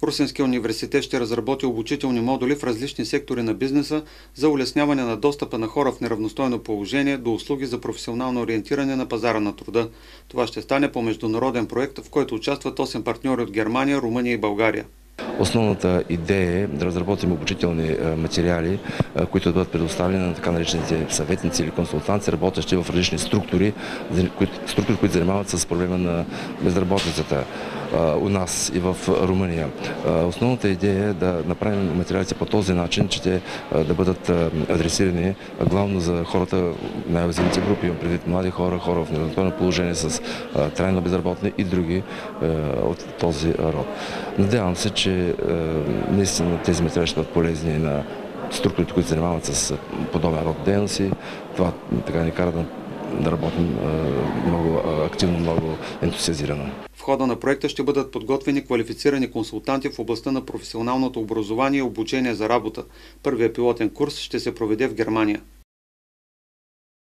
Русенския университет ще разработи обучителни модули в различни сектори на бизнеса за улесняване на достъпа на хора в неравностойно положение до услуги за професионално ориентиране на пазара на труда. Това ще стане по международен проект, в който участват 8 партньори от Германия, Румъния и България. Основната идея е да разработим обучителни материали, които да бъдат предоставени на така наречените съветници или консултанти, работещи в различни структури, които занимават с проблема на безработицата у нас и в Румъния. Основната идея е да направим материалите по този начин, че те да бъдат адресирани главно за хората, най-уязвимите групи, имам предвид млади хора, хора в неравностойно положение с трайно безработни и други от този род. Надявам се, че наистина тези материали ще бъдат полезни на структурите, които се занимават с подобен род дейности. Това така ни кара да работим много активно, много ентусиазирано. В хода на проекта ще бъдат подготвени квалифицирани консултанти в областта на професионалното образование и обучение за работа. Първият пилотен курс ще се проведе в Германия.